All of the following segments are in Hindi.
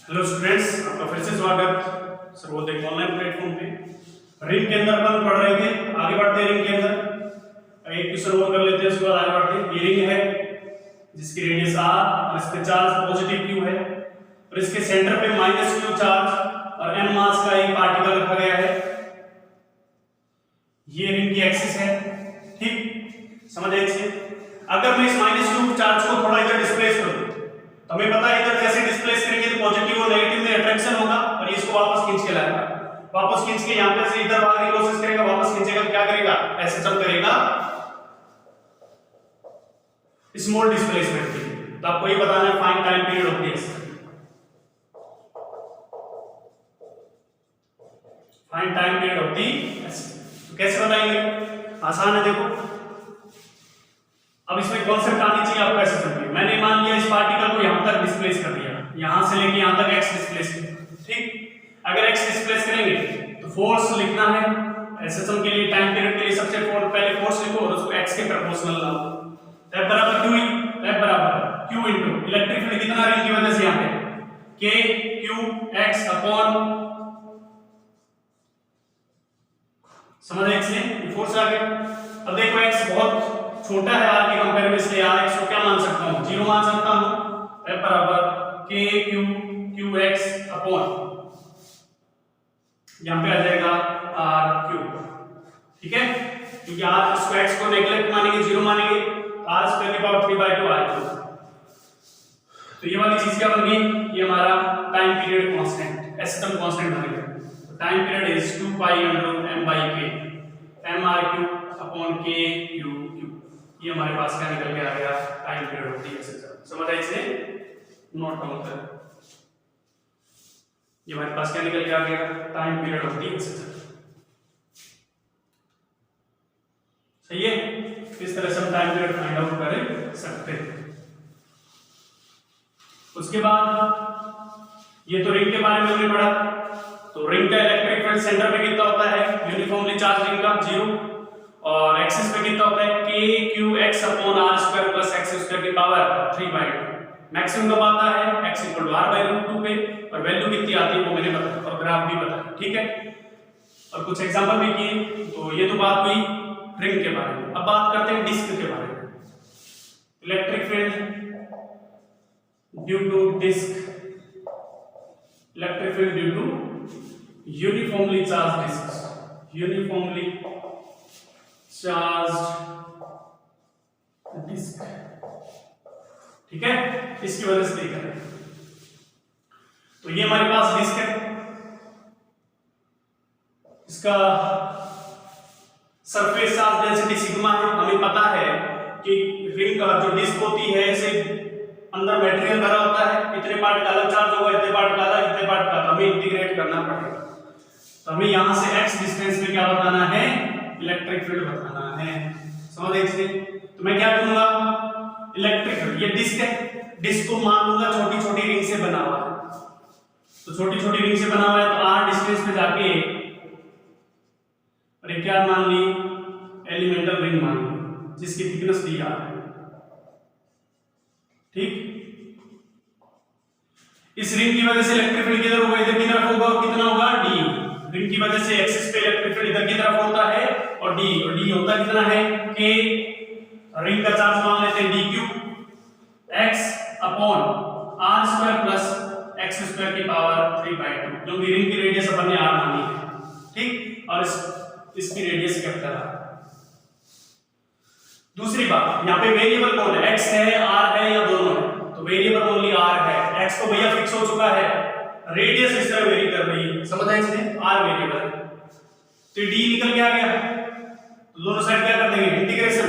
हेलो स्टूडेंट्स, आपका फिर से स्वागत सर्वोदय ऑनलाइन प्लेटफॉर्म पे। रिंग के अंदर अपन पढ़ रहे थे, आगे बढ़ते हैं। रिंग के अंदर एक क्वेश्चन और कर लेते हैं, उसके बाद आगे बढ़ते हैं। ये रिंग है जिसकी रेडियस r और इस पे चार्ज पॉजिटिव q है और इसके सेंटर पे -q चार्ज और n मास का एक पार्टिकल रखा गया है। ये रिंग की एक्सिस है, ठीक समझ आए इसे। अगर मैं इस -q चार्ज को थोड़ा इधर डिस्प्लेस करूं तो हमें पता है इधर कैसे डिस्प्लेस करेंगे तो पॉजिटिव और नेगेटिव में अट्रैक्शन होगा और इसको वापस खींच के लाएगा। वापस खींच के यहां पे से इधर भागने की कोशिश करेगा, वापस खींचेगा, क्या करेगा, ऐसे चल करेगा स्मॉल डिस्प्लेसमेंट के लिए। तो आपको ये बताना है find time period of this. Find time period of the. तो कैसे बताएंगे, आसान है। देखो अब इसमें कॉन्सेप्ट आनी चाहिए आपको, ऐसे समझिए। मैंने मान लिया इस पार्टिकल को यहां तक डिस्प्लेस कर दिया, यहां से लेके यहां तक x डिस्प्लेस किया, ठीक। अगर x डिस्प्लेस करेंगे तो फोर्स लिखना है एसएसएम के लिए, टाइम पीरियड के लिए। सबसे पहले फोर्स लिखो और उसको x के प्रोपोर्शनल लाओ। F बराबर q, F बराबर q इनटू इलेक्ट्रिक फील्ड कितना रिंग की वजह से यहां पे k q x अपॉन, समझ x से फोर्स आ गया। अब देखो x बहुत छोटा है r के कंपेयर में, इसलिए r को क्या मान सकता हूं, 0 मान सकता हूं। F बराबर k q q x upon, यहां पे आ जाएगा r q, ठीक है। क्योंकि r इसको x को नेगलेक्ट मानेंगे, 0 मानेंगे, r स्क्वायर की पावर 3/2 r3। तो ये वाली चीज क्या बन गई, ये हमारा time period constant, SM constant बन गया। Time period is 2 pi under m by k m r q upon k q q। ये हमारे पास क्या निकल के आ गया, टाइम पीरियड होती है एसएम। समझ आए इसे, नोट डाउन कर। ये हमारे पास क्या निकल के आ गया, टाइम पीरियड होती है एसएम। सही है। इस तरह से हम टाइम पीरियड फाइंड आउट कर सकते हैं। उसके बाद ये तो रिंग के बारे में हमने पढ़ा। तो रिंग का इलेक्ट्रिक फील्ड सेंटर पे कितना होता है, यूनिफॉर्मली चार्ज रिंग का 0, और एक्सिस पे कितना होता है k q x upon r square plus x square की पावर 3/2। मैक्सिमम कब आता है, x equal to r by root 2 पे, और वैल्यू कितनी आती है वो मैंने बताया और ग्राफ भी बताया, ठीक है। और कुछ एग्जांपल भी किए। तो ये तो बात हुई रिंग के बारे में। अब बात करते हैं डिस्क के बारे में। Electric field due to disc, electric field due to uniformly charge disc, uniformly charge disc, ठीक है। इसकी वजह से देखा है। तो ये हमारे पास डिस्क है, इसका सरफेस चार्ज डेंसिटी सिग्मा है। हमें पता है कि रिंग का जो डिस्क होती है इसे अंदर मटेरियल भरा होता है, इतने पार्ट का अलग चार्ज होगा, इतने पार्ट का अलग, इतने पार्ट का, हमें इंटीग्रेट करना पड़ेगा। तो हमें यहां से x डिस्टेंस में क्या बताना है, इलेक्ट्रिक फील्ड बताना है। समझ गए इसे। तो मैं क्या करूंगा, इलेक्ट्रिक फील्ड, ये डिस्क है, डिस्क को मान लूंगा छोटी छोटी रिंग से बना हुआ है। तो छोटी छोटी रिंग से बना हुआ है तो r डिस्टेंस पे जाके और ये क्या मान ली, एलिमेंटल रिंग मान ली जिसकी थिकनेस दी r है, ठीक। इस रिंग की वजह से इलेक्ट्रिक फील्ड किधर होगा, इधर की तरफ होगा, कितना होगा, d। रिंग की वजह से एक्सिस पे इलेक्ट्रिक फील्ड इधर की तरफ होता है और d होता कितना है, k। रिंग का चार्ज मान लेते हैं dq x upon r square plus x square की पावर 3/2, क्योंकि रिंग की रेडियस अपन ने r मानी है, ठीक। और इसकी रेडियस कैपिटल r। दूसरी बात, यहाँ पे वेरिएबल कौन है, x है, r है या दोनों है। तो वेरिएबल ओनली r है, x तो भैया फिक्स हो चुका है, रेडियस इस तरह वेरी कर रही है। समझ आए इसे, r वेरिएबल है। तो d निकल के आ गया, तो दोनों साइड क्या कर देंगे, इंटीग्रेशन।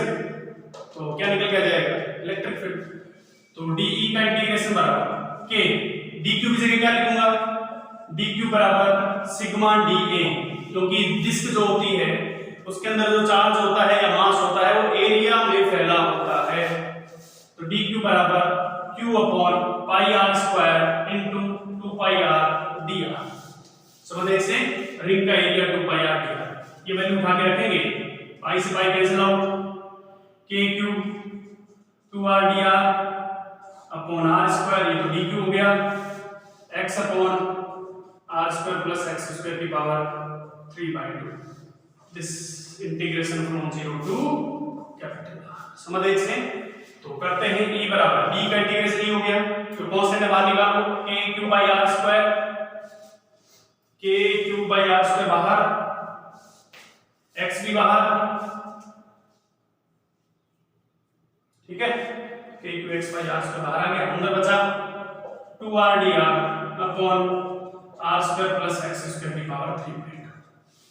तो क्या निकल के आ जाएगा, इलेक्ट्रिक फील्ड। तो dE का इंटीग्रेशन बराबर k, dq की जगह क्या लिखूंगा, dq बराबर सिग्मा dA, क्योंकि डिस्क जो होती है उसके अंदर जो चार्ज होता है या मास होता है वो एरिया में फैला होता है। तो dq बराबर q upon pi r square into 2 pi r dr। समझ इसे, रिंग का एरिया 2 पाई r dr। ये वैल्यू उठा के रखेंगे, पाई से pi cancel out, k q 2 r dr upon r square, ये तो dq हो गया, x x upon R square plus X square की power 3/2 this integration from 0 to capital R। समझ रहे इससे? तो करते हैं e बराबर e का इंटीग्रेशन ही हो गया, तो कांस्टेंट है बाहर निकालो k cube by R square, k cube by R square बाहर, x भी बाहर, ठीक है, k cube x by R square बाहर आ गया, अंदर बचा 2r dr upon R square plus X square की पावर 3/2।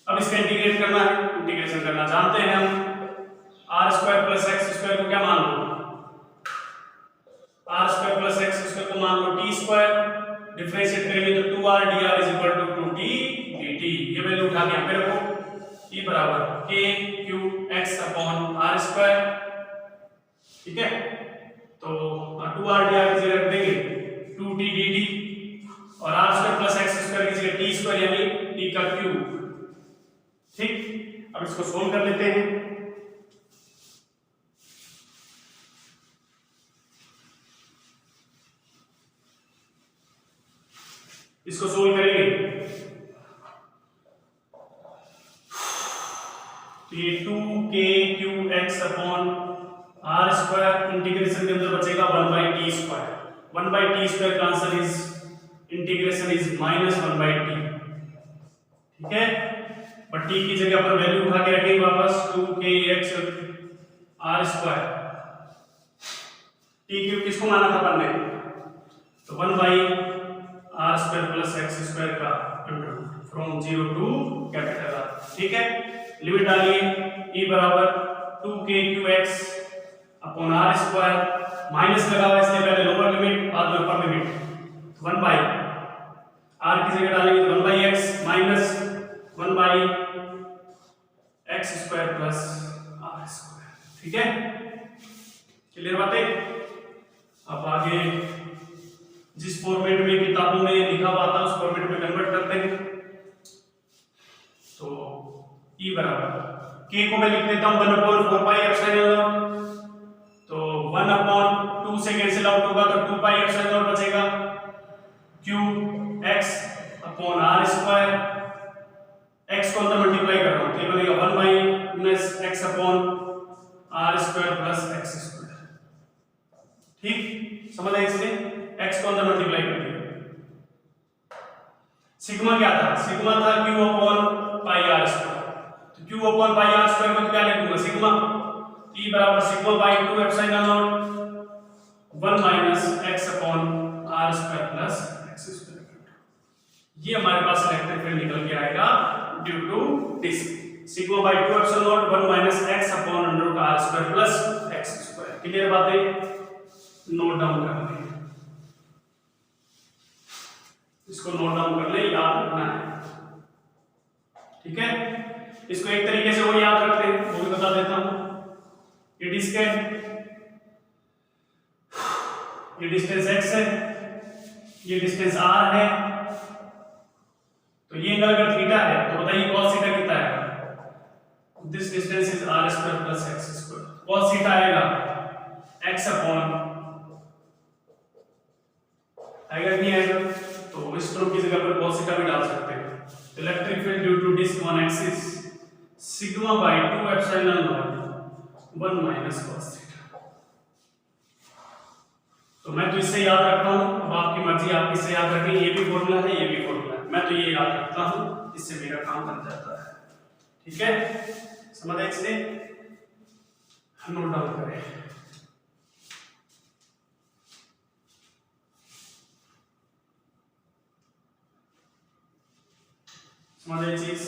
अब इसका इंटीग्रेट करना है, इंटीग्रेशन करना जानते हैं हम। R square plus X square को क्या मान लो, R square plus X square को मान लो टी स्क्वायर, डिफरेंशिएट करेंगे तो 2r dr is equal to 2t dt। ये वैल्यू उठा के मेरे को e बराबर k cube x upon R square, ठीक है, तो 2r dr की जगह रख देंगे 2t dt और R square plus X square की जगह टी स्क्वायर यानी t का क्यूब, ठीक। अब इसको सोल्व कर लेते हैं। इसको सोल्व करेंगे तो ये 2k cube x upon R square integration के अंदर बचेगा 1/t स्क्वायर, 1/t स्क्वायर का answer is integration is -1/t, ठीक है। बट t की जगह पर वैल्यू उठा के रखेंगे वापस 2kx are square, t cube किसको माना था अपन ने, तो 1/r square plus X square का under root from 0 to capital R, ठीक है। लिमिट डालिए e बराबर 2k cube x upon R square, minus लगा हुआ इसलिए पहले लोअर लिमिट बाद में अपर लिमिट, 1/r की जगह डालेंगे तो 1/x minus 1/x square plus R square, ठीक है। क्लियर बातें। अब आगे जिस फॉर्मेट में किताबों में लिखा हुआ था उस फॉर्मेट में कन्वर्ट करते हैं। तो e बराबर k को मैं लिख देता हूं 1/4 पाई एप्सिलॉन नॉट, तो 1/2 से कैंसिल आउट होगा तो 2 पाई एप्सिलॉन नॉट बचेगा, cube x upon R square, x को अंदर मल्टीप्लाई कर रहा हूं तो ये बनेगा 1/x upon R square plus X square, ठीक। समझ आए इसलिए x को अंदर मल्टीप्लाई कर दिया। सिग्मा क्या था, सिग्मा था q upon pi R square, तो q upon pi R square को क्या लिख दूंगा सिग्मा, e बराबर sigma by 2 epsilon naught 1 minus x upon R square plus X square. ये हमारे पास इलेक्ट्रिक फील्ड निकल के आएगा due to this sigma by 2 epsilon naught 1 minus x upon under root R square plus X square. Clear बातें, नोट डाउन कर लें, इसको नोट डाउन कर ले, याद रखना है, ठीक है। इसको एक तरीके से वो याद रखते हैं वो भी बता देता हूं। ये डिस्टेंस x है, ये डिस्टेंस r है, तो ये एंगल अगर थीटा है तो बताइए cos थीटा कितना है, this distance is r square plus x square, cos theta आएगा x अपॉन, आएगा नहीं आएगा, तो इस स्ट्रोक की जगह पर cos थीटा भी डाल सकते हैं। Electric field due to disc on axis sigma by 2 epsilon naught 1 minus cos theta. तो मैं तो इससे याद रखता हूं, अब आपकी मर्जी, आप किससे याद रखें, ये भी फॉर्मूला है ये भी फॉर्मूला है, मैं तो ये याद रखता हूं, इससे मेरा काम बन जाता है, ठीक है। समझ आए इसलिए नोट डाउन करें। समझ आए चीज,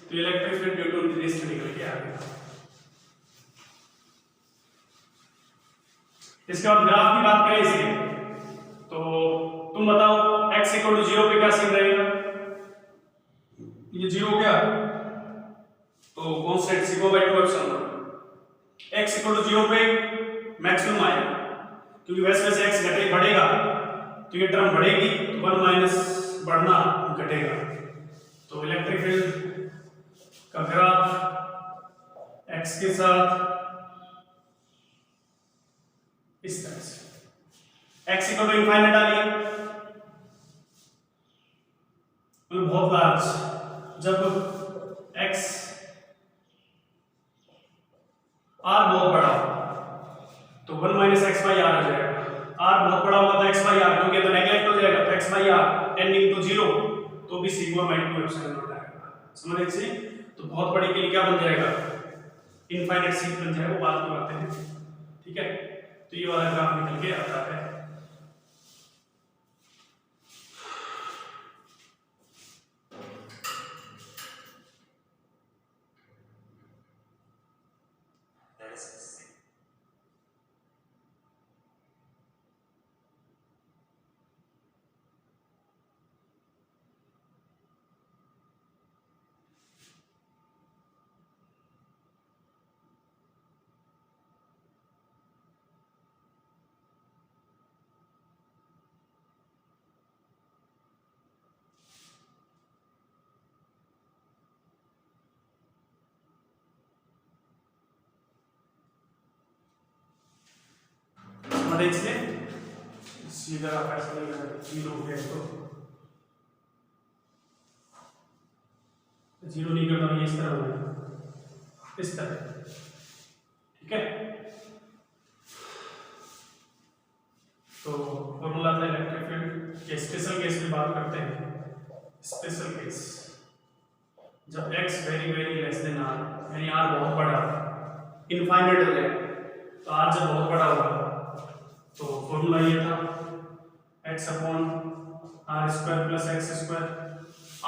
तो electric field due to this निकल के आ गया। इसके बाद ग्राफ की बात करें इसके, तो तुम बताओ x इक्वल टू 0 पे क्या सीन रहेगा, ये 0 क्या, तो constant sigma by 2 epsilon, x equal to 0 पे मैक्सिमम आएगा, क्योंकि वैसे वैसे x घटे बढ़ेगा तो ये टर्म बढ़ेगी, तो 1 माइनस बढ़ना घटेगा, तो इलेक्ट्रिक फील्ड का ग्राफ x के साथ इस तरह से, x इक्वल टू इनफाइनाइट डालिए, बहुत लार्ज, जब x r बहुत बड़ा तो 1 माइनस एक्स बाई आर हो जाएगा। r बहुत बड़ा होगा तो x बाई आर, क्योंकि तो नेगलेक्ट हो जाएगा, तो x by R tending to 0 तो भी सिग्मा बाई 2 एप्सिलॉन नॉट आएगा। समझ रहे? तो बहुत बड़ी के लिए क्या बन जाएगा, इनफाइनाइट सीट बन जाएगा, वो बात में आते हैं। ठीक है, तो ये वाला ग्राफ निकल के आता है। इसलिए सीधा फैसला जीरो हो गया, तो जीरो नहीं करता ये इस तरह हो गया, इस तरह। ठीक है, तो फॉर्मूला था इलेक्ट्रिक फील्ड के स्पेशल केस में बात करते हैं। स्पेशल केस जब x very very less than r, यानी r बहुत बड़ा इनफाइनाइट हो जाए, तो r जब बहुत बड़ा होगा तो फॉर्मूला ये था x upon R square plus X square.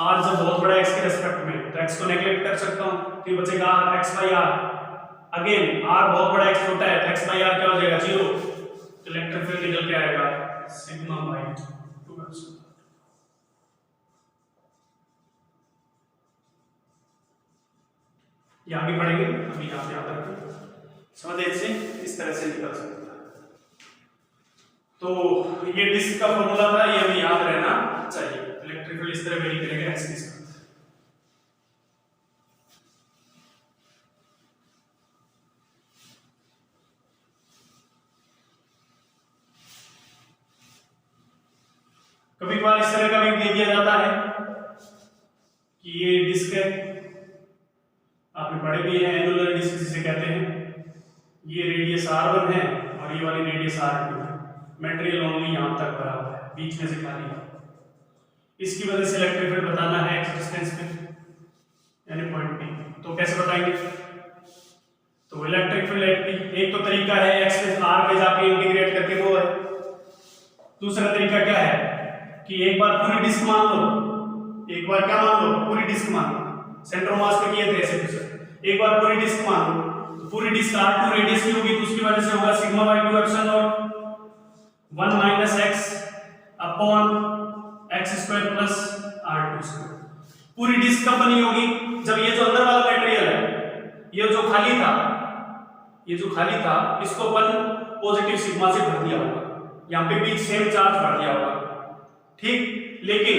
r जब बहुत बड़ा x के रेस्पेक्ट में, तो x को नेगलेक्ट कर सकता हूं, तो ये बचेगा x by R. Again r बहुत बड़ा x छोटा है, तो x बाई आर क्या हो जाएगा, 0। तो इलेक्ट्रिक फील्ड निकल के आएगा सिग्मा बाई 2 एप्सिलॉन। ये आगे पढ़ेंगे, अभी यहाँ पे याद रखें। समझे से इस तरह से निकल सकता है। तो ये डिस्क का फॉर्मूला था, ये हमें याद रहना चाहिए। इलेक्ट्रिक फील्ड इस तरह वेरी करेगा एक्स के साथ। कभी कभार इस तरह का भी दे दिया जाता है कि ये डिस्क है, आपने पढ़े भी है, एनुलर डिस्क जिसे कहते हैं। ये रेडियस r1 है और ये वाली रेडियस r2 है। मटेरियल ओनली यहां तक भरा हुआ है, बीच में से खाली है। इसकी वजह से इलेक्ट्रिक फील्ड बताना है एक्स डिस्टेंस पे, यानी पॉइंट P। तो कैसे बताएंगे, तो इलेक्ट्रिक फील्ड एट P, एक तो तरीका है x में r पे जाके इंटीग्रेट करके वो है। दूसरा तरीका क्या है कि एक बार पूरी डिस्क मान लो, एक बार क्या मान लो, पूरी डिस्क मान लो। सेंटर मास पे किए थे ऐसे कुछ, एक बार पूरी डिस्क मान लो, तो पूरी डिस्क r2 रेडियस की होगी, तो उसकी वजह से होगा sigma by 2 epsilon naught 1 minus x upon x square plus r2 square. पूरी डिस्क कब बनी होगी, जब ये जो अंदर वाला मटेरियल है, ये जो खाली था, ये जो खाली था, इसको अपन पॉजिटिव सिग्मा से भर दिया होगा, यहाँ पे भी सेम चार्ज भर दिया होगा। ठीक, लेकिन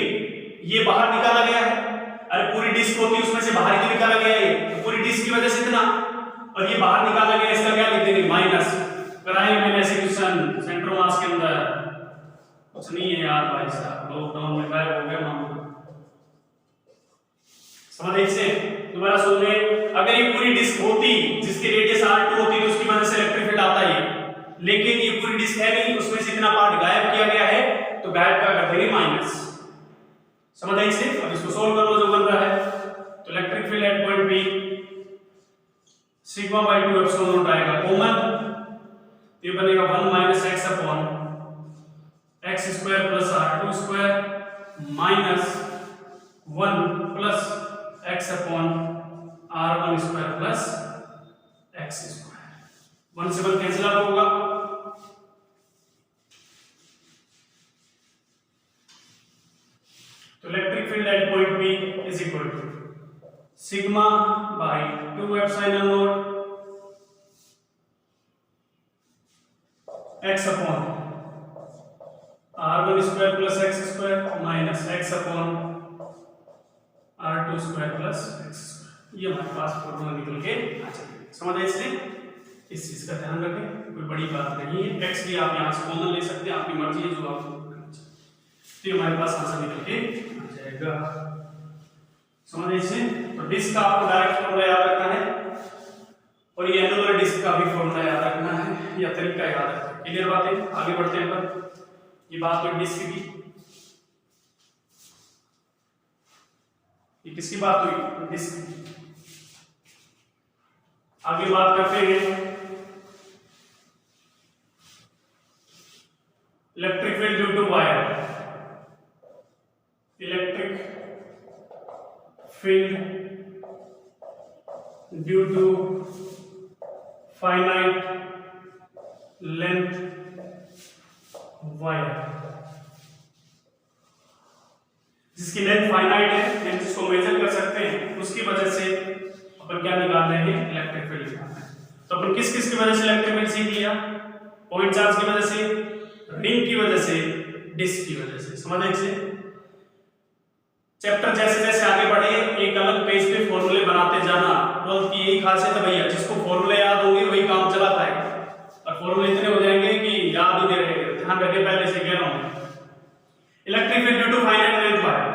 ये बाहर निकाला गया है। अरे पूरी डिस्क होती उसमें से बाहर ही निकाला गया है, तो पूरी डिस्क की वजह से इतना, और ये बाहर निकाला गया, इसका क्या लिख देंगे, माइनस। कराएंगे मैंने ऐसे क्वेश्चन सेंटर मास के अंदर, कुछ नहीं है यार भाई साहब, लॉकडाउन में गायब हो गया मामला। समझ से दोबारा सुन ले, अगर ये पूरी डिस्क होती जिसकी रेडियस r2 होती तो उसकी वजह से इलेक्ट्रिक फील्ड आता है, लेकिन ये पूरी डिस्क है नहीं, उसमें से इतना पार्ट गायब किया गया है, तो गायब का कर देंगे माइनस। समझ आई से? अब इसको सोल्व कर लो जो बन रहा है। तो electric field at point P sigma by 2 epsilon naught आएगा कॉमन, ये बनेगा 1 minus x upon x square plus r2 square minus 1 plus x upon r1 square plus x square. 1 से 1 कैंसिल आउट होगा, तो electric field at point P is equal to sigma by 2 epsilon naught x upon r1 square plus x square minus x upon r2 square plus x square. ये हमारे पास फॉर्मूला निकल के आ जाएगा। समझ आए? इसलिए इस चीज का ध्यान रखें, कोई बड़ी बात नहीं है। x भी आप यहाँ से कॉमन ले सकते हैं, आपकी मर्जी है जो आप करना चाहें। तो हमारे पास आंसर निकल के आ जाएगा। समझ इसे। तो डिस्क का आपको डायरेक्ट फॉर्मूला याद रखना है और ये एनुलर डिस्क का भी फॉर्मूला याद रखना है या तरीका याद रखना है। क्लियर बातें, आगे बढ़ते हैं पर ये बात हुई डिस्क की, ये किसकी बात हुई, डिस्क की। आगे बात करते हैं electric field due to wire. Electric field due to finite length wire, जिसकी लेंथ फाइनाइट है, जिसको मेजर कर सकते हैं, उसकी वजह से अपन क्या निकाल रहे हैं, इलेक्ट्रिक फील्ड निकालना है। तो अपन किस किस की वजह से इलेक्ट्रिक फील्ड सीख लिया, पॉइंट चार्ज की वजह से, रिंग की वजह से, डिस्क की वजह से। समझ आए इसे। चैप्टर जैसे जैसे आगे बढ़े एक अलग पेज पे फॉर्मूले बनाते जाना। ट्वेल्थ की यही खासियत है भैया, जिसको फॉर्मूले याद होंगे वही काम चला पाएगा, और फॉर्मूले इतने हो जाएंगे कि याद ही नहीं रहेंगे। ध्यान रखिए, पहले से कह रहा हूं। Electric field due to finite length wire,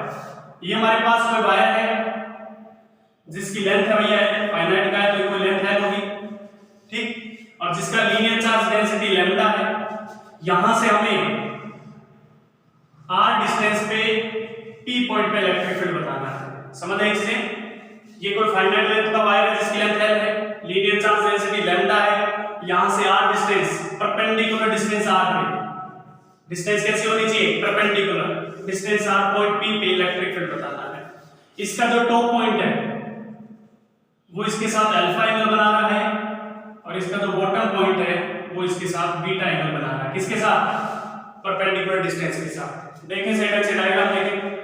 ये हमारे पास कोई वायर है जिसकी लेंथ है भैया फाइनाइट का है, तो कोई लेंथ है होगी, ठीक, और जिसका लीनियर चार्ज डेंसिटी लैम्डा है। यहां से हमें r डिस्टेंस पे p पॉइंट पे इलेक्ट्रिक फील्ड बताना है। समझ आए इससे। ये कोई फाइनाइट लेंथ का वायर है जिसकी लेंथ है, लीनियर चार्ज डेंसिटी लैम्डा है, यहां से r distance perpendicular distance r पे, डिस्टेंस कैसी होनी चाहिए, perpendicular distance r point p पे इलेक्ट्रिक फील्ड बताना है। इसका जो टॉप पॉइंट है वो इसके साथ अल्फा एंगल बना रहा है, और इसका जो बॉटम पॉइंट है वो इसके साथ बीटा एंगल बना रहा है। किसके साथ, परपेंडिकुलर डिस्टेंस के साथ। देखें सेट से डायग्राम देखें,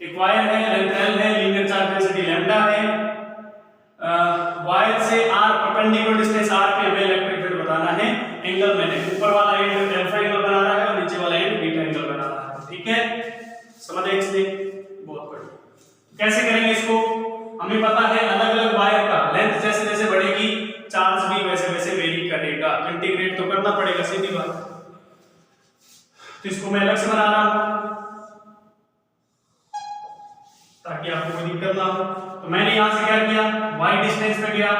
एक वायर है, लेंथ l है, लीनियर चार्ज डेंसिटी लैम्डा है, वायर से r परपेंडिकुलर डिस्टेंस r पे हमें इलेक्ट्रिक फील्ड बताना है। एंगल मैंने ऊपर वाला एंड अल्फा एंगल बना रहा है और नीचे वाला एंड बीटा एंगल बना रहा है, ठीक है। समझ आए इसलिए, बहुत बढ़िया। कैसे करेंगे इसको, हमें पता है अलग अलग वायर का लेंथ जैसे जैसे बढ़ेगी चार्ज भी वैसे वैसे वेरी करेगा, तो इंटीग्रेट तो करना पड़ेगा, सीधी बात। तो इसको मैं अलग से बना रहा हूं ताकि आपको कोई दिक्कत ना हो। तो मैंने यहां से क्या किया, y डिस्टेंस पे गया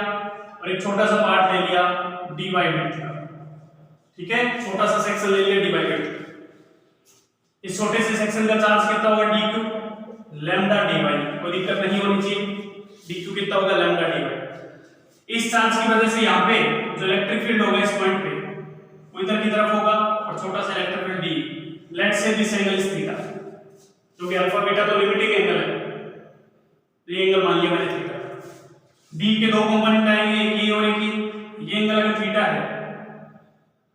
और एक छोटा सा पार्ट ले लिया dy विड्थ का, ठीक है, छोटा सा सेक्शन ले लिया dy विड्थ। इस छोटे से सेक्शन का चार्ज कितना होगा, dq लैम्डा dy, कोई दिक्कत नहीं होनी चाहिए। dq कितना होगा, लैम्डा dy। इस चार्ज की वजह से यहाँ पे जो इलेक्ट्रिक फील्ड होगा इस पॉइंट पे वो इधर की तरफ होगा, और छोटा सा electric field d, let's say this angle is theta, क्योंकि अल्फा बीटा तो लिमिटिंग एंगल है, तो ये एंगल मान लिया मैंने थीटा। d के दो कंपोनेंट आएंगे, एक ये और एक ये एंगल अगर थीटा है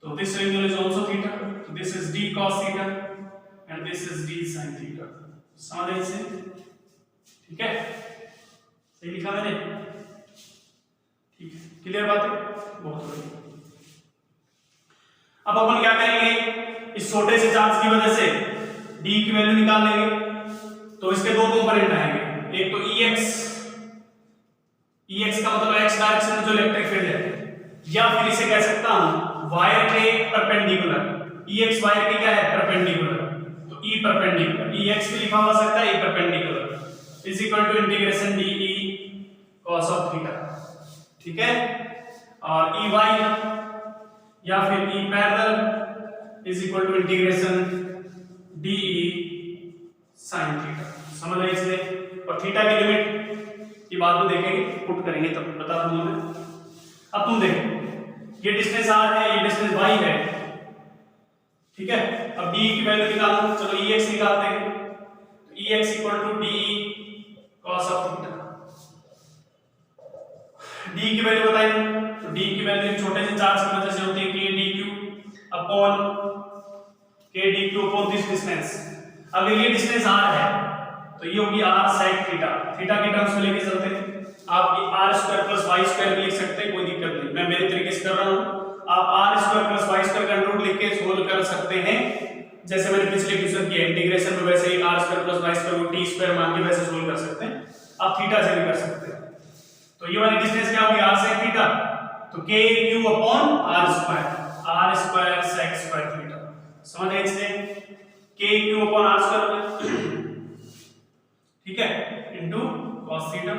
तो this angle is also theta, तो this is d cos theta and this is d sin theta. समझ आए इसे, ठीक है, सही लिखा मैंने, ठीक है, क्लियर बात है, बहुत बढ़िया। अब अपन क्या करेंगे, इस छोटे से चार्ज की वजह से d की वैल्यू निकाल लेंगे। तो इसके दो कंपोनेंट आएंगे, एक तो ex का मतलब x डायरेक्शन में जो इलेक्ट्रिक फील्ड है, या फिर इसे कह सकता हूं वायर के परपेंडिकुलर, ex वायर के क्या है, परपेंडिकुलर, तो e परपेंडिकुलर, ex भी लिखा हो सकता है, e perpendicular is equal to integration de cos of theta, ठीक है, और ey या फिर e parallel is equal to integration de sin theta. समझ आए इसे। और थीटा की लिमिट की बात को देखेंगे, पुट करेंगे तब बता दूंगा मैं। अब तुम देखो, ये डिस्टेंस r है, ये डिस्टेंस y है, ठीक है। अब d की वैल्यू निकालो, चलो ex निकालते हैं, तो ex equal to de cos of theta. d की वैल्यू बताइए, तो d की वैल्यू छोटे से चार्ज की वजह से होती है k dq upon k dq upon this distance. अगर ये डिस्टेंस r है तो ये होगी r sec थीटा, थीटा के टर्म्स में लेके चलते हैं। आप r square plus y square लिख सकते हैं, कोई दिक्कत नहीं, मैं मेरे तरीके से कर रहा हूं। आप r square plus y square का रूट लिख के सोल्व कर सकते हैं, जैसे मैंने पिछले क्वेश्चन किया इंटीग्रेशन में, वैसे ही r square plus y square को t स्क्वायर मान के वैसे सोल्व कर सकते हैं। आप थीटा से भी कर सकते हैं। तो ये वाली डिस्टेंस क्या होगी, r sec थीटा, तो k q upon r square sec square theta. समझ आए इससे, k q upon r square, ठीक है, इंटू कॉस थीटा।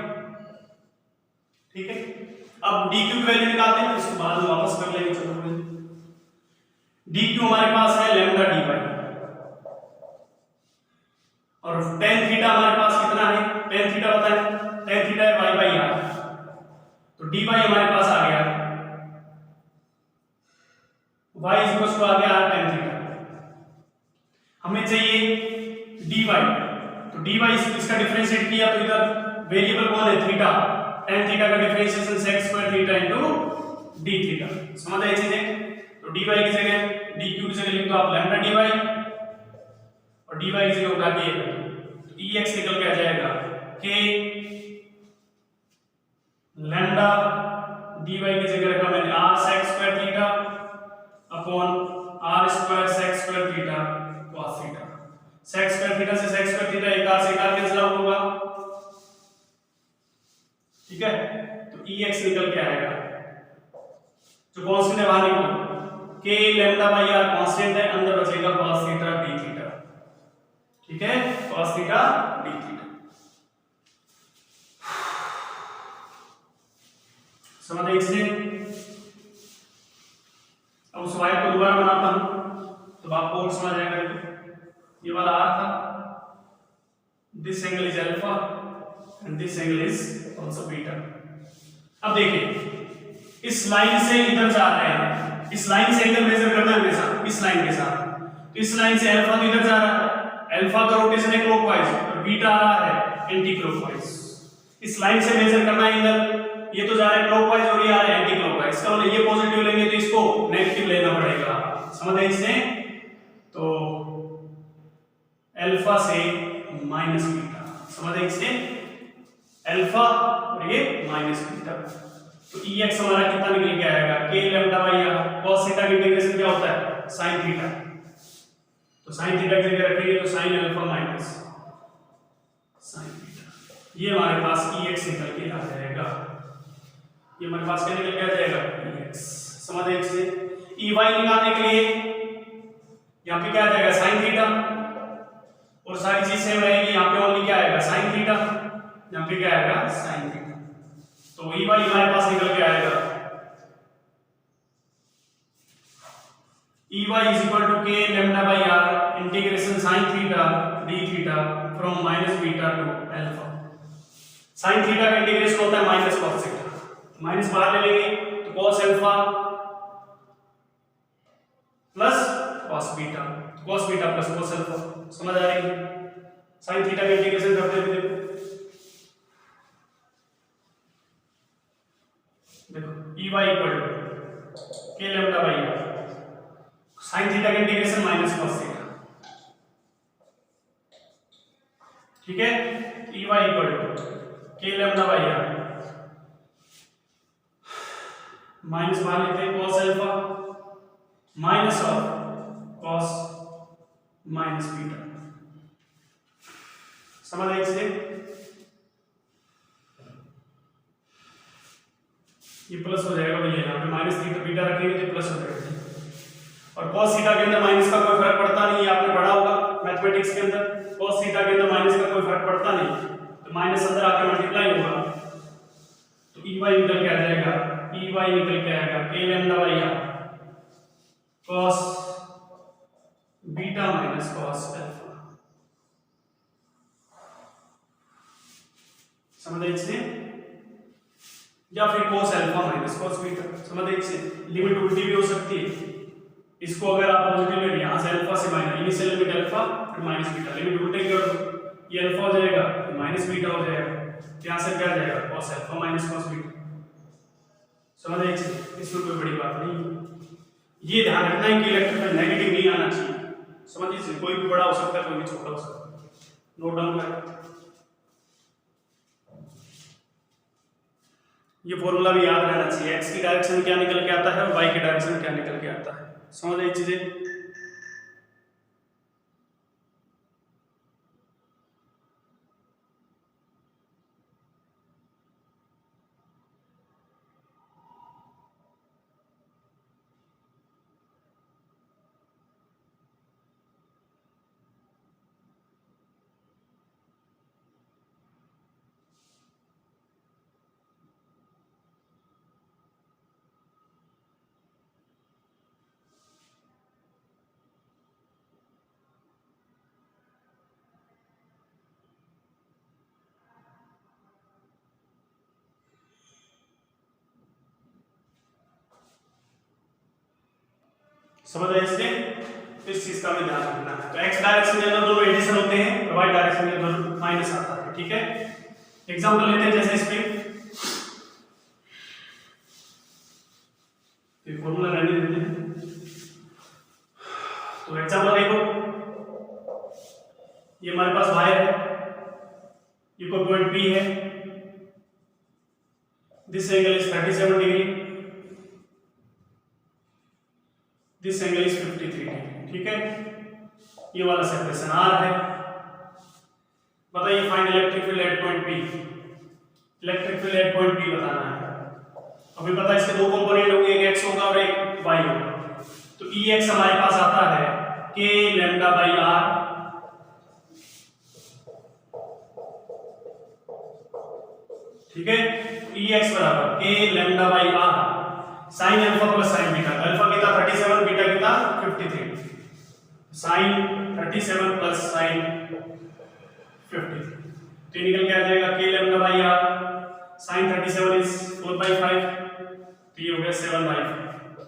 ठीक है, अब डी क्यू की वैल्यू निकालते हैं, इसको बाद में वापस कर लेंगे। चलो डी क्यू हमारे पास है लैम्डा डी वाई, और टेन थीटा हमारे पास कितना है, टेन थीटा पता है, टेन थीटा है वाई बाई आर, तो डी वाई हमारे पास आ गया y इक्वल टू आ गया r tan थीटा। हमें चाहिए dy, तो dy इसका डिफरेंशिएट किया तो इधर वेरिएबल कौन है, थीटा, tan थीटा का differentiation sec square theta into d theta. समझ आई चीजें? तो dy की जगह dq की जगह लिख दो आप लैम्डा dy, और dy की जगह उठा के तो ex निकल के आ जाएगा k लैम्डा dy की जगह रखा मैंने r sec square theta upon r square sec square theta cos theta. sec square theta से sec स्क्वायर थीटा एक r से एक r कैंसिल आउट होगा, ठीक है, तो ex निकल के आएगा, जो कांस्टेंट है बाहर निकालो, k lambda by r constant है, अंदर बचेगा cos थीटा d थीटा। ठीक है, cos थीटा d थीटा। समझ आई इससे? अब उस वायर को दोबारा बनाता हूं तो आपको और समझ आएगा। ये वाला r था, this angle is alpha and this angle is also beta. अब देखिए इस लाइन से इधर जा रहे हैं, इस लाइन से एंगल मेजर करना है हमेशा इस लाइन के साथ, तो इस लाइन से अल्फा तो इधर जा रहा है, अल्फा का रोटेशन है क्लॉकवाइज और बीटा आ रहा है एंटी क्लॉकवाइज। इस लाइन से मेजर करना है एंगल, ये तो जा रहा है क्लॉकवाइज और ये आ रहा है एंटी क्लॉकवाइज, इसका मतलब ये पॉजिटिव लेंगे तो इसको नेगेटिव लेना पड़ेगा। समझ आए इससे? तो अल्फा से माइनस बीटा, समझ आए इससे? अल्फा और ये माइनस बीटा, तो ex हमारा कितना निकल के आएगा, k lambda by r, cos theta की इंटीग्रेशन क्या होता है, sin थीटा, तो sin थीटा की जगह रखेंगे तो sin alpha minus sin theta, ये हमारे पास ex निकल के आ जाएगा, ये हमारे पास क्या निकल के आ जाएगा, ex। समझ आए इससे? ey निकालने के लिए यहाँ पे क्या आ जाएगा, sin थीटा, और सारी चीज सेम रहेगी, यहाँ पे ओनली क्या आएगा, sin थीटा, यहाँ पे क्या आएगा, sin थीटा, तो ey हमारे पास निकल के आएगा ey is equal to k lambda by r integration sin theta d theta from minus beta to alpha। sin theta का इंटीग्रेशन होता है माइनस cos थीटा, माइनस बाहर ले लेंगे तो cos alpha plus cos beta, cos beta plus cos alpha. समझ आ रही है? sin थीटा का इंटीग्रेशन करते हुए देखो ey equal to k lambda by r, sin theta का इंटीग्रेशन माइनस cos थीटा, ठीक है, ey equal to k lambda by r minus मान लेते हैं cos alpha minus of cos minus beta. समझ आए इससे? ये प्लस हो जाएगा भैया, यहाँ पे माइनस थीटा बीटा रखेंगे तो प्लस हो जाएगा, और cos थीटा के अंदर माइनस का कोई फर्क पड़ता नहीं, आपने पढ़ा होगा मैथमेटिक्स के अंदर, cos थीटा के अंदर माइनस का कोई फर्क पड़ता नहीं, तो माइनस अंदर आके मल्टीप्लाई होगा, तो ey निकल के आ जाएगा, ey निकल के आएगा k lambda by r cos beta minus cos alpha. समझ आई इससे? या फिर cos alpha minus cos beta. समझ आई इससे? लिमिट उल्टी भी हो सकती है, इसको अगर आप पॉजिटिव ले, यहां से अल्फा से माइनस, इनिशियल लिमिट अल्फा फिर माइनस बीटा, लिमिट उल्टे कर दो, ये अल्फा हो जाएगा माइनस बीटा हो जाएगा, यहां से क्या आ जाएगा cos alpha minus cos beta. समझ आई इससे? इसमें कोई बड़ी बात नहीं, ये ध्यान रखना है कि इलेक्ट्रिक में नेगेटिव नहीं आना चाहिए। समझ लीजिए, कोई भी बड़ा हो सकता है, कोई भी छोटा हो सकता है, नोट डाउन करें। ये फॉर्मूला भी याद रहना चाहिए, x की डायरेक्शन क्या निकल के आता है और y की डायरेक्शन क्या निकल के आता है। समझ आई चीजें? समझ आए इससे? इस चीज का भी ध्यान रखना है। तो एक्स डायरेक्शन के अंदर दोनों एडिशन होते हैं और वाई डायरेक्शन के अंदर माइनस आता है। ठीक है, एग्जांपल लेते हैं जैसे इस पे ये फॉर्मूला रहने देते हैं। तो एग्जांपल देखो, ये हमारे पास वायर है, ये कोई पॉइंट P है, this angle is 37 degree, this angle is 53 degree. ठीक है, ये वाला सेपरेशन R है। बताइए find electric field at point P। Electric field at point P बताना है। अभी पता है इसके दो कंपोनेंट होंगे, एक x होगा और एक y होगा। तो Ex हमारे पास आता है k लैम्डा बाई r, ठीक है, Ex बराबर k lambda by r sine alpha plus sign beta. Alpha कितना 37, बीटा कितना 53, साइन 37 प्लस साइन 53, तो निकल के आ जाएगा k lambda by r, sine 37 is 4/5, तो ये हो गया 7/5,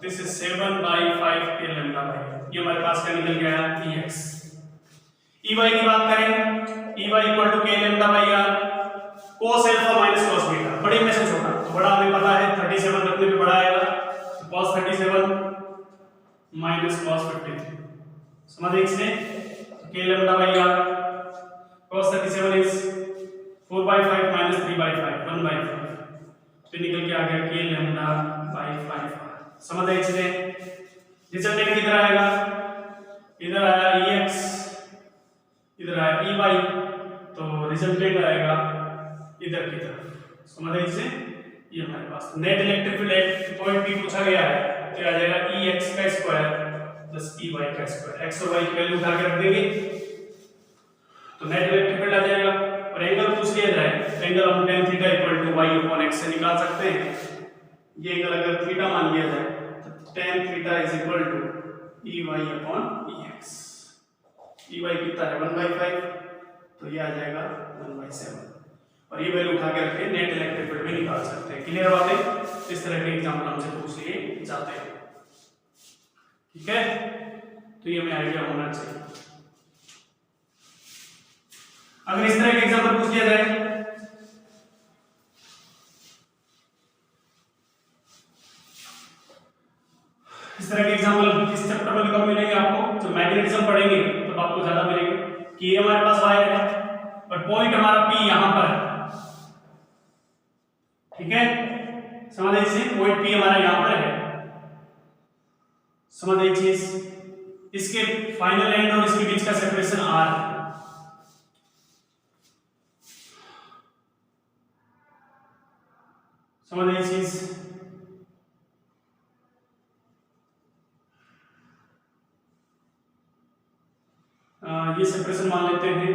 this is 7/5 k lambda by, ये हमारे पास क्या निकल गया Ex। Ey की बात करें, Ey equal to k lambda by r cos alpha minus cos beta, बड़े में से छोटा, तो बड़ा हमें पता है 37 रखने पे बड़ा आएगा, तो cos 37 माइनस cos 53, समझ रहे इसने? k lambda by r cos 37 is 4/5 minus 3/5 1/5, तो निकल के आ गया k लैम्डा बाई 5। समझ रहे इसने? रिजल्टेंट किधर आएगा? इधर आया Ex, इधर आया Ey, तो रिजल्टेंट आएगा इधर की तरफ। समझ रहे इसे? ये हमारे पास net electric field at point P पूछा गया है, तो आ जाएगा Ex का स्क्वायर प्लस Ey का स्क्वायर, x और y की वैल्यू उठा के रख देंगे तो नेट इलेक्ट्रिक फील्ड आ जाएगा। और एंगल पूछ लिया जाए, एंगल हम tan theta equal to y upon x से निकाल सकते हैं। ये एंगल अगर थीटा मान लिया जाए तो tan theta is equal to Ey upon Ex। Ey कितना है 1/5, तो ये आ जाएगा 1/7, और ये वैल्यू उठा के रखे नेट इलेक्ट्रिक फील्ड भी निकाल सकते हैं। क्लियर बात है? इस तरह के एग्जांपल हमसे पूछ लिए जाते हैं। ठीक है, तो ये हमें आइडिया होना चाहिए। अगर इस तरह के एग्जांपल पूछ लिया जाए, इस तरह के एग्जांपल इस चैप्टर में कम मिलेंगे आपको, जो मैग्नेटिज्म पढ़ेंगे तो आपको ज्यादा मिलेंगे कि ये हमारे पास वायर है और पॉइंट हमारा P यहां पर है। ठीक है, समझ रहे इसे? पॉइंट P हमारा यहां पर है, समझ रहे चीज? इसके फाइनल एंड और इसके बीच का सेपरेशन R है। समझ रहे चीज? ये सेपरेशन मान लेते हैं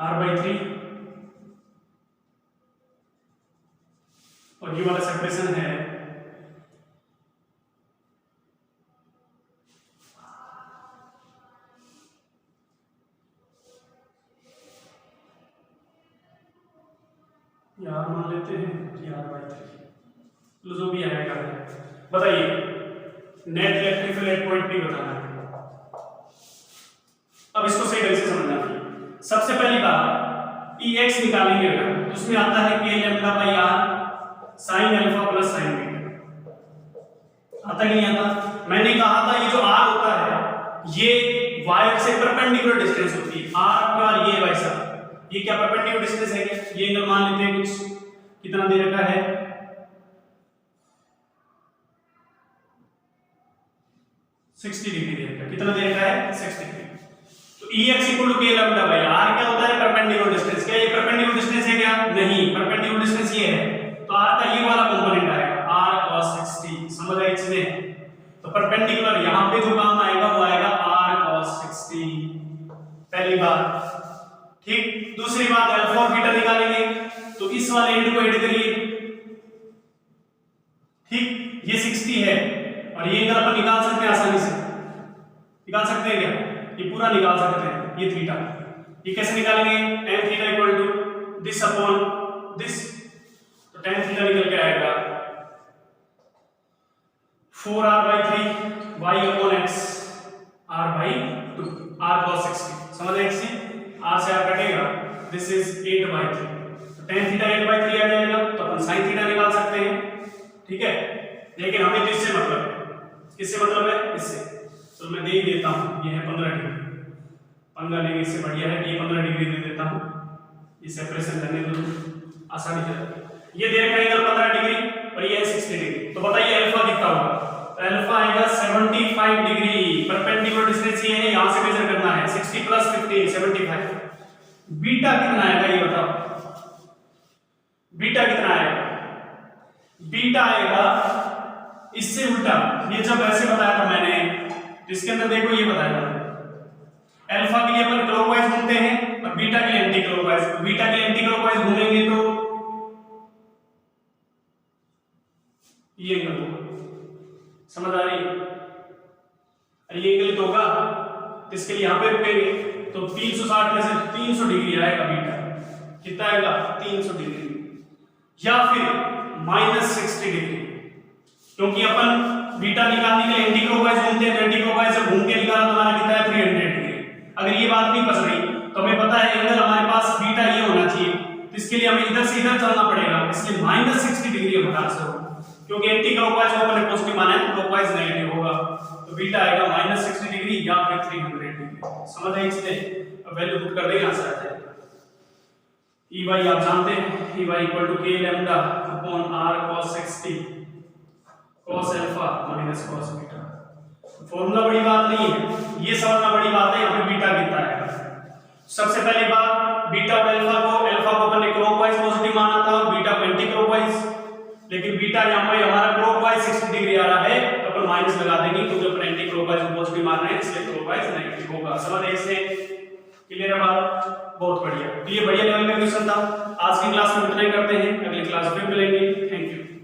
R/3, और ये वाला सेपरेशन है R मान लेते हैं, ये R/3 जो भी आएगा। बताइए net electric field at point P बताना है। अब इसको सही ढंग से समझना है। सबसे पहली बात Ex निकालेंगे अगर, तो उसमें आता है k lambda by r sine alpha plus sign beta. आता कि नहीं आता? मैंने कहा था ये जो r होता है ये वायर से परपेंडिकुलर डिस्टेंस होती है। r और ये वैसा, ये क्या परपेंडिकुलर डिस्टेंस है क्या? ये एंगल मान लेते हैं कुछ, कितना दे रखा है 60 डिग्री दे रखा है। कितना दे रखा है 60 डिग्री। तो Ex equal to k lambda by r क्या होता है? Perpendicular distance. क्या ये परपेंडिकुलर डिस्टेंस है क्या? नहीं, परपेंडिकुलर डिस्टेंस ये है, तो r का ये वाला कंपोनेंट आएगा r cos 60। समझ रहे इसमें? तो परपेंडिकुलर यहां पे जो काम आएगा वो आएगा r cos 60, पहली बात। ठीक, दूसरी बात अल्फा और बीटा निकालेंगे, तो इस वाले एंड को ऐड करिए। ठीक, ये 60 है और ये एंगल अपन निकाल सकते हैं आसानी से। निकाल सकते हैं क्या? ये पूरा निकाल सकते हैं, ये थीटा। ये कैसे निकालेंगे? tan theta equal to this upon this, तो tan थीटा निकल के आएगा 4r/3 y upon x r by 2 r cos 60 समझ रहे हैं। r से r कटेगा, दिस इज 8/3 तो tan थीटा 8/3 आ जाएगा, तो अपन sin थीटा निकाल सकते हैं, ठीक है। लेकिन हमें किससे मतलब है, किससे मतलब है, इससे, तो मैं दे ही देता हूं, ये है 15 डिग्री, पंगा लेंगे इससे बढ़िया है कि ये 15 डिग्री दे देता हूं, ये सेपरेशन करने दो आसानी से। ये दे रखा है इधर 15 डिग्री और ये है 60 डिग्री, तो बताइए अल्फा कितना होगा, तो अल्फा आएगा 75 डिग्री, परपेंडिकुलर डिस्टेंस ये है, यहां से मेजर करना है, 60 प्लस 15 75। बीटा कितना आएगा ये बताओ, बीटा कितना आएगा, बीटा आएगा इससे उल्टा, ये जब ऐसे बताया था मैंने, इसके अंदर देखो ये बताया था अल्फा के लिए अपन क्लॉकवाइज घूमते हैं और बीटा के लिए एंटी क्लॉकवाइज, बीटा के लिए एंटी क्लॉकवाइज घूमेंगे तो ये एंगल होगा, समझ आ रही है, ये एंगल तो होगा, तो इसके लिए यहां पे रुकेंगे, तो 360 में से 300 डिग्री आएगा बीटा, कितना आएगा 300 डिग्री, या फिर -60 डिग्री, क्योंकि अपन बीटा निकालने के लिए एंटी क्लॉकवाइज घूमते हैं, तो एंटी क्लॉकवाइज से घूम के निकाला तो हमारा कितना है 300 डिग्री। अगर ये बात नहीं फंस रही तो हमें पता है एंगल हमारे पास बीटा ये होना चाहिए, तो इसके लिए हमें इधर से इधर चलना पड़ेगा, इसलिए -60 डिग्री हमारा आंसर होगा, क्योंकि एंटी क्लॉकवाइज को अपन पॉजिटिव माना है तो क्लॉकवाइज नेगेटिव होगा, तो बीटा आएगा -60 डिग्री या फिर 300 डिग्री, समझ आए इससे, अब वैल्यू पुट कर देंगे आंसर आ जाएगा। EY आप जानते हैं, EY = k lambda upon r cos 60 cos alpha minus cos beta. Formula बड़ी बात नहीं है, ये समझना बड़ी बात है, यहाँ पे बीटा कितना है। सबसे पहली बात, बीटा और अल्फा को अपन ने क्लॉकवाइज पॉजिटिव माना था और बीटा को एंटी क्लॉकवाइज, लेकिन बीटा यहाँ पे हमारा क्लॉकवाइज 60 डिग्री आ रहा है तो अपन माइनस लगा देंगे, क्योंकि अपन एंटी क्लॉकवाइज को पॉजिटिव मान रहे हैं, इसलिए क्लॉकवाइज नेगेटिव होगा। समझ रहे इससे, क्लियर है बात, बहुत बढ़िया। तो ये बढ़िया लेवल का क्वेश्चन था। आज की क्लास में इतना ही करते हैं, अगली क्लास में मिलेंगे। Thank you.